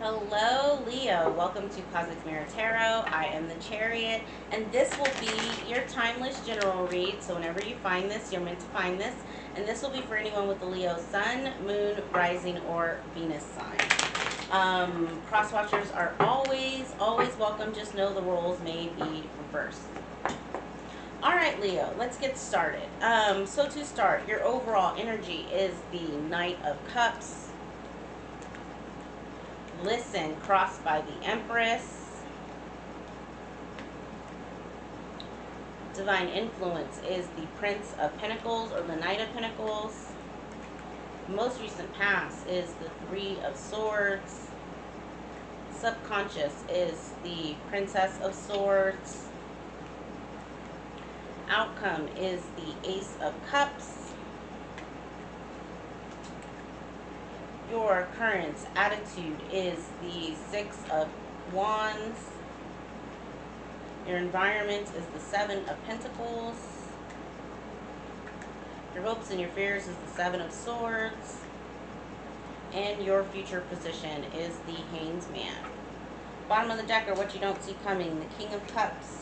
Hello, Leo. Welcome to Cosmic Mirror Tarot. I am the Chariot, and this will be your timeless general read. So, whenever you find this, you're meant to find this. And this will be for anyone with the Leo Sun, Moon, Rising, or Venus sign. Cross watchers are always welcome. Just know the roles may be reversed. All right, Leo, let's get started. So, to start, your overall energy is the Knight of Cups. Listen, crossed by the Empress. Divine influence is the Prince of Pentacles or the Knight of Pentacles. Most recent past is the Three of Swords. Subconscious is the Princess of Swords. Outcome is the Ace of Cups. Your current attitude is the Six of Wands. Your environment is the Seven of Pentacles. Your hopes and your fears is the Seven of Swords. And your future position is the Hanged Man. Bottom of the deck are what you don't see coming. The King of Cups,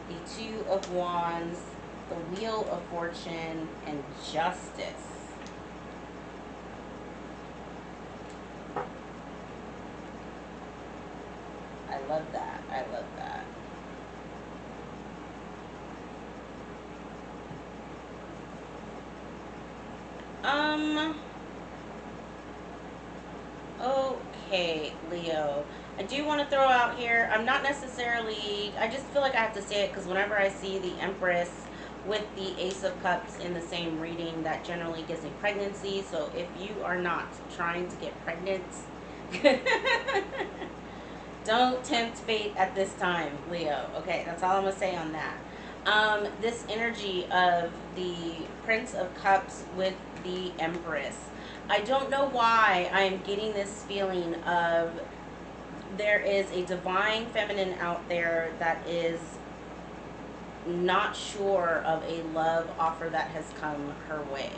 the Two of Wands, the Wheel of Fortune, and Justice. I love that. I love that. Okay, Leo. I do want to throw out here, I'm not necessarily, I just feel like I have to say it because whenever I see the Empress with the Ace of Cups in the same reading, that generally gives me pregnancy. So if you are not trying to get pregnant, don't tempt fate at this time, Leo. Okay, that's all I'm going to say on that. This energy of the Prince of Cups with the Empress. I don't know why I'm getting this feeling of there is a divine feminine out there that is not sure of a love offer that has come her way.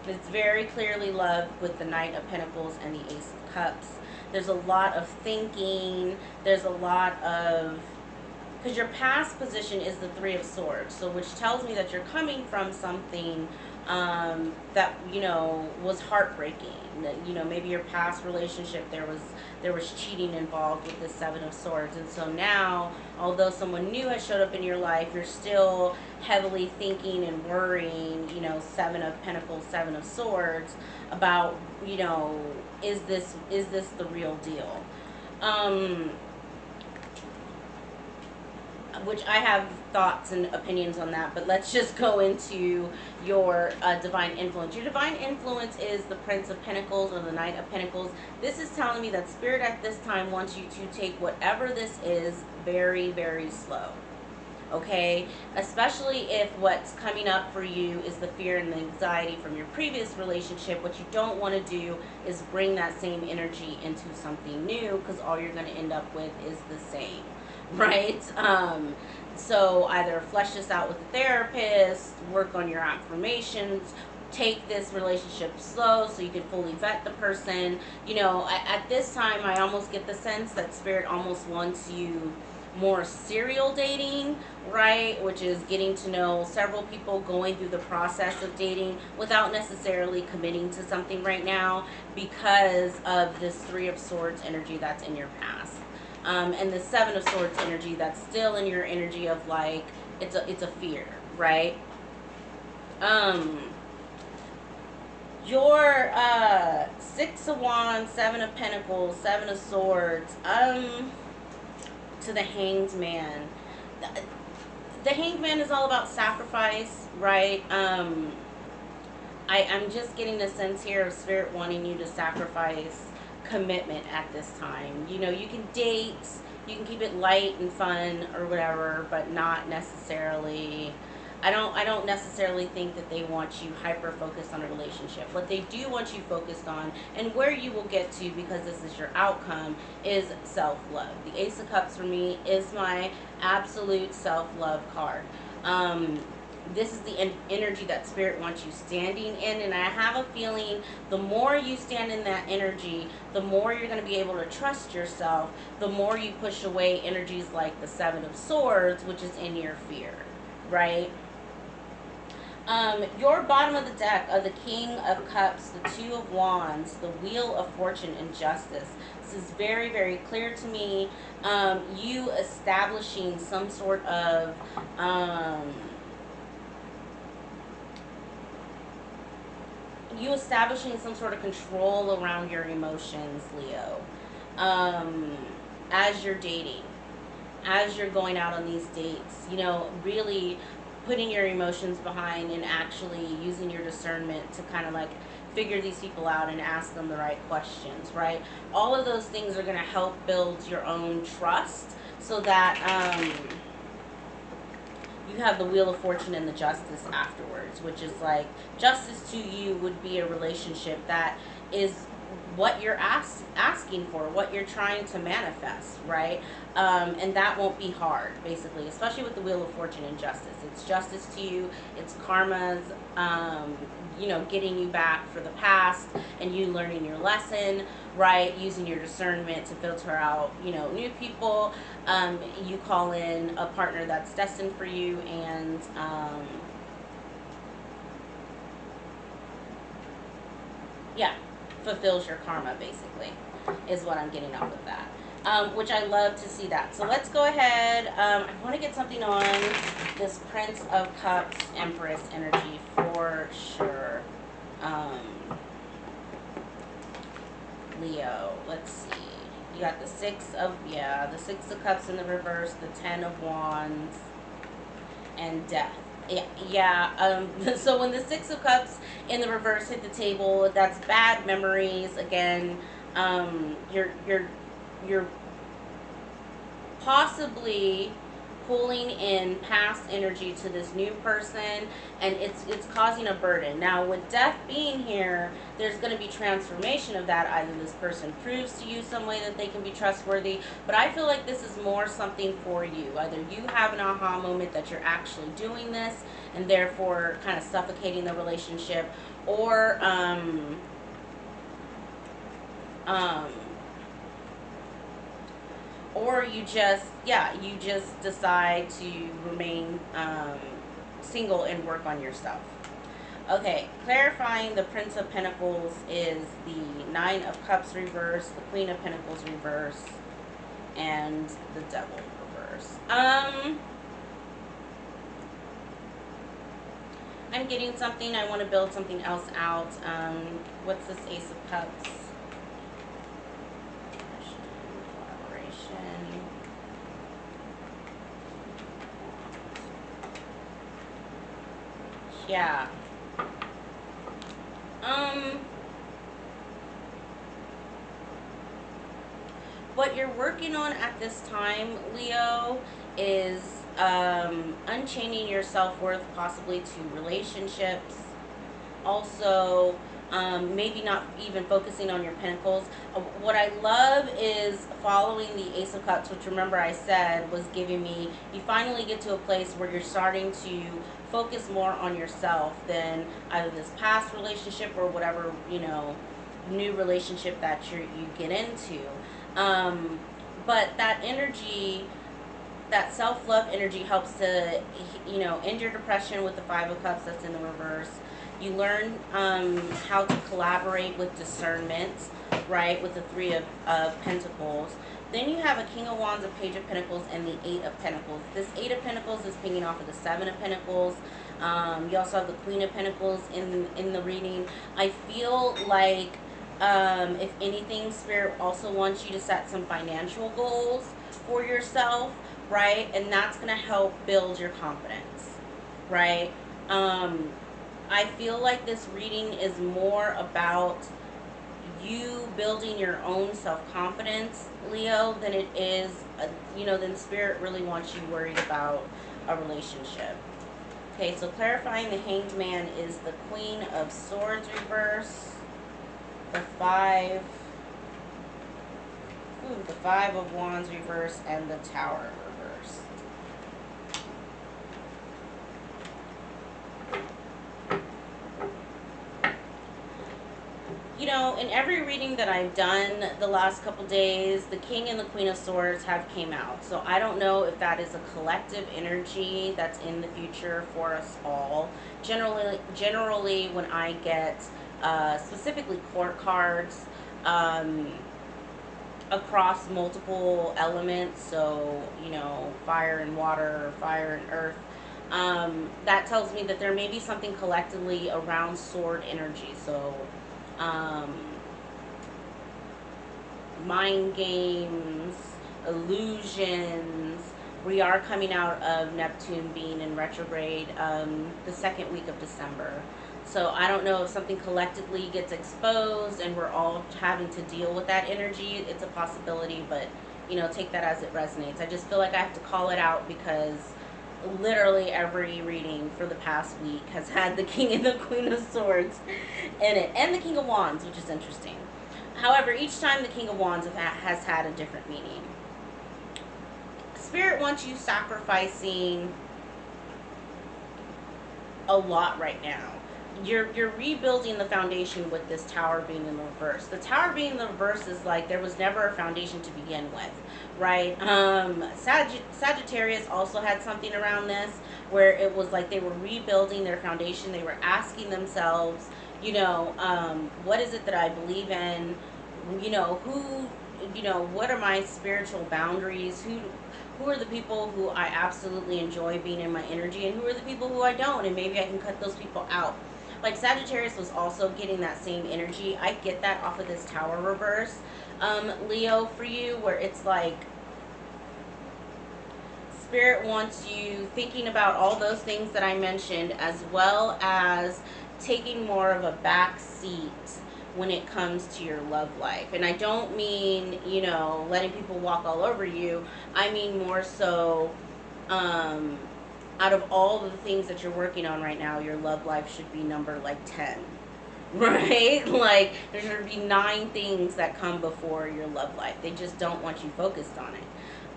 It's very clearly love with the Knight of Pentacles and the Ace of Cups. There's a lot of thinking. There's a lot of... because your past position is the Three of Swords, so which tells me that you're coming from something that, you know, was heartbreaking. You know, maybe your past relationship, there was cheating involved with the Seven of Swords. And so now, although someone new has showed up in your life, you're still heavily thinking and worrying, you know, Seven of Pentacles, Seven of Swords, about, you know, is this the real deal? Which I have thoughts and opinions on that, but let's just go into your divine influence. Your divine influence is the Prince of Pentacles or the Knight of Pentacles. This is telling me that Spirit at this time wants you to take whatever this is very, very slow. Okay, especially if what's coming up for you is the fear and the anxiety from your previous relationship. What you don't want to do is bring that same energy into something new, because all you're going to end up with is the same, right? So either flesh this out with a therapist, work on your affirmations, take this relationship slow so you can fully vet the person. You know, at this time, I almost get the sense that Spirit almost wants you more serial dating, right? Which is getting to know several people, going through the process of dating without necessarily committing to something right now because of this Three of Swords energy that's in your past. And the Seven of Swords energy that's still in your energy of like, it's a fear, right? Your Six of Wands, Seven of Pentacles, Seven of Swords, to the Hanged Man. The Hanged Man is all about sacrifice, right? I'm just getting a sense here of Spirit wanting you to sacrifice commitment at this time. You know, you can date, you can keep it light and fun or whatever, but not necessarily... I don't necessarily think that they want you hyper focused on a relationship. What they do want you focused on, and where you will get to, because this is your outcome, is self-love. The Ace of Cups for me is my absolute self-love card. this is the energy that Spirit wants you standing in. And I have a feeling the more you stand in that energy, the more you're going to be able to trust yourself, the more you push away energies like the Seven of Swords, which is in your fear, right? Your bottom of the deck are the King of Cups, the Two of Wands, the Wheel of Fortune, and Justice. This is very, very clear to me. You establishing some sort of control around your emotions, Leo. As you're dating, as you're going out on these dates, you know, really putting your emotions behind and actually using your discernment to kind of like figure these people out and ask them the right questions, right? All of those things are going to help build your own trust so that you have the Wheel of Fortune and the Justice afterwards, which is like, justice to you would be a relationship that is what you're asking for, what you're trying to manifest, right? And that won't be hard, basically, especially with the Wheel of Fortune and Justice. It's justice to you, it's karma's, you know, getting you back for the past and you learning your lesson, right? Using your discernment to filter out, you know, new people. You call in a partner that's destined for you, and yeah, fulfills your karma, basically, is what I'm getting off of that. Which I love to see that. So let's go ahead. I want to get something on this Prince of Cups, Empress energy for sure. Leo, let's see. You got the Six of Cups in the reverse, the Ten of Wands, and Death. Yeah. So when the Six of Cups in the reverse hit the table, that's bad memories. Again, you're possibly pulling in past energy to this new person, and it's causing a burden. Now with Death being here, there's going to be transformation of that. Either this person proves to you some way that they can be trustworthy, but I feel like this is more something for you. Either you have an aha moment that you're actually doing this and therefore kind of suffocating the relationship, or or you just decide to remain single and work on yourself. Okay, clarifying the Prince of Pentacles is the Nine of Cups reverse, the Queen of Pentacles reverse, and the Devil reverse. I'm getting something. I want to build something else out. What's this Ace of Cups? Yeah. What you're working on at this time, Leo, is unchaining your self-worth possibly to relationships. Also, maybe not even focusing on your pentacles. What I love is following the Ace of Cups, which remember I said was giving me, you finally get to a place where you're starting to focus more on yourself than either this past relationship or whatever, you know, new relationship that you get into. But that energy, that self-love energy helps to, you know, end your depression with the Five of Cups that's in the reverse. You learn how to collaborate with discernment, right, with the Three of Pentacles. Then you have a King of Wands, a Page of Pentacles, and the Eight of Pentacles. This Eight of Pentacles is pinging off of the Seven of Pentacles. You also have the Queen of Pentacles in the reading. I feel like, if anything, Spirit also wants you to set some financial goals for yourself, right? And that's going to help build your confidence, right? I feel like this reading is more about you building your own self-confidence, Leo, than it is, you know, than Spirit really wants you worried about a relationship. Okay, so clarifying the Hanged Man is the Queen of Swords reverse, the Five of Wands reverse, and the Tower reverse. You know, in every reading that I've done the last couple days, the King and the Queen of Swords have came out. So I don't know if that is a collective energy that's in the future for us all. Generally, when I get specifically court cards, um, across multiple elements, so you know, fire and water, fire and earth, that tells me that there may be something collectively around sword energy. So um, mind games, illusions. We are coming out of Neptune being in retrograde the second week of December. So I don't know if something collectively gets exposed and we're all having to deal with that energy. It's a possibility, but you know, take that as it resonates. I just feel like I have to call it out because literally every reading for the past week has had the King and the Queen of Swords in it, and the King of Wands, which is interesting. However, each time the King of Wands has had a different meaning. Spirit wants you sacrificing a lot right now. You're rebuilding the foundation with this tower being in the reverse. The tower being in the reverse is like there was never a foundation to begin with, right? Sagittarius also had something around this where it was like they were rebuilding their foundation. They were asking themselves, you know, what is it that I believe in? You know, who, you know, what are my spiritual boundaries? Who are the people who I absolutely enjoy being in my energy, and who are the people who I don't, and maybe I can cut those people out. Like Sagittarius was also getting that same energy. I get that off of this tower reverse, Leo, for you, where it's like Spirit wants you thinking about all those things that I mentioned, as well as taking more of a back seat when it comes to your love life. And I don't mean, you know, letting people walk all over you. I mean more so, um, out of all the things that you're working on right now, your love life should be number like 10. Right? Like, there should be 9 things that come before your love life. They just don't want you focused on it.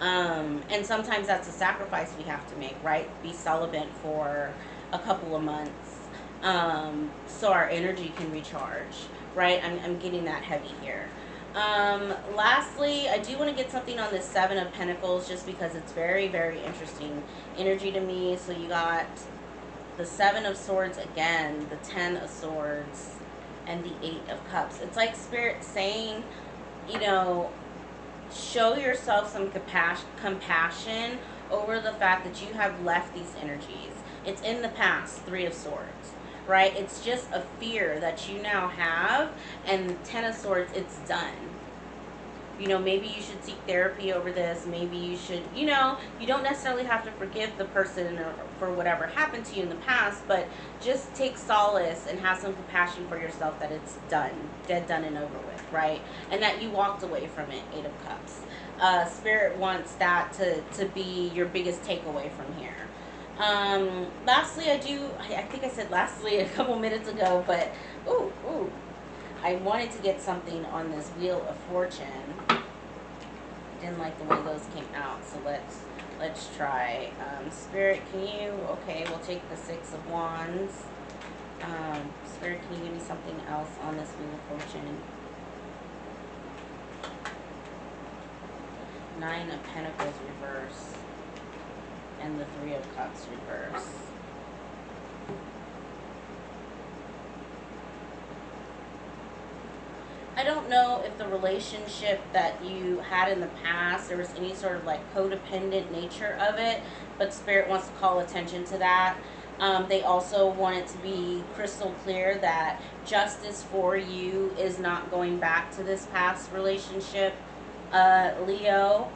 And sometimes that's a sacrifice we have to make, right? Be celibate for a couple of months, so our energy can recharge, right? I'm getting that heavy here. Lastly, I do want to get something on this Seven of Pentacles just because it's very, very interesting energy to me. So you got the Seven of Swords again, the Ten of Swords, and the Eight of Cups. It's like Spirit saying, you know, show yourself some compassion over the fact that you have left these energies. It's in the past, Three of Swords, right? It's just a fear that you now have, and Ten of Swords, it's done. You know, maybe you should seek therapy over this. Maybe you should, you know, you don't necessarily have to forgive the person or for whatever happened to you in the past, but just take solace and have some compassion for yourself that it's done, dead, done, and over with, right? And that you walked away from it, Eight of Cups. Spirit wants that to be your biggest takeaway from here. Lastly, I think I said lastly a couple minutes ago, but, I wanted to get something on this Wheel of Fortune. Didn't like the way those came out, so let's try. Spirit, can you? Okay, we'll take the Six of Wands. Spirit, can you give me something else on this Wheel of Fortune? Nine of Pentacles reverse, and the Three of Cups reverse. I don't know if the relationship that you had in the past, there was any sort of like codependent nature of it, but Spirit wants to call attention to that. They also want it to be crystal clear that justice for you is not going back to this past relationship, Leo.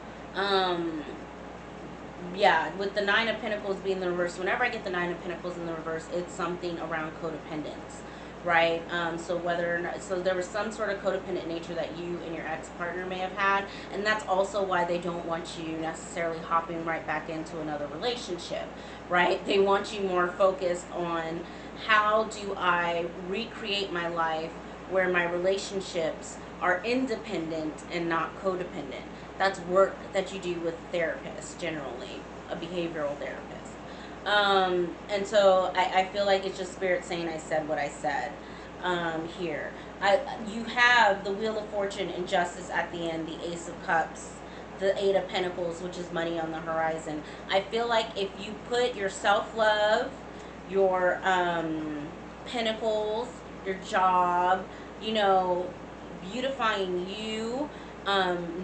Yeah, with the Nine of Pentacles being the reverse, whenever I get the Nine of Pentacles in the reverse, it's something around codependence, right? So whether or not, so there was some sort of codependent nature that you and your ex-partner may have had, and that's also why they don't want you necessarily hopping right back into another relationship, right? They want you more focused on how do I recreate my life where my relationships are independent and not codependent. That's work that you do with therapists, generally, a behavioral therapist. And so I feel like it's just Spirit saying I said what I said. here. You have the Wheel of Fortune and Justice at the end, the Ace of Cups, the Eight of Pentacles, which is money on the horizon. I feel like if you put your self-love, your pentacles, your job, you know, beautifying you,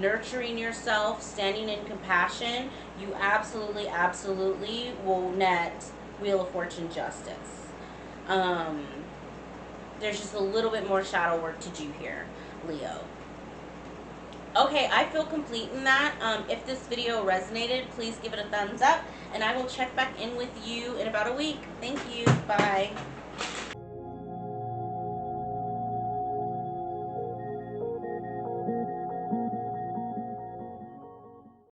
nurturing yourself, standing in compassion, you absolutely, absolutely will net Wheel of Fortune Justice. There's just a little bit more shadow work to do here, Leo. Okay, I feel complete in that. If this video resonated, please give it a thumbs up, and I will check back in with you in about a week. Thank you. Bye.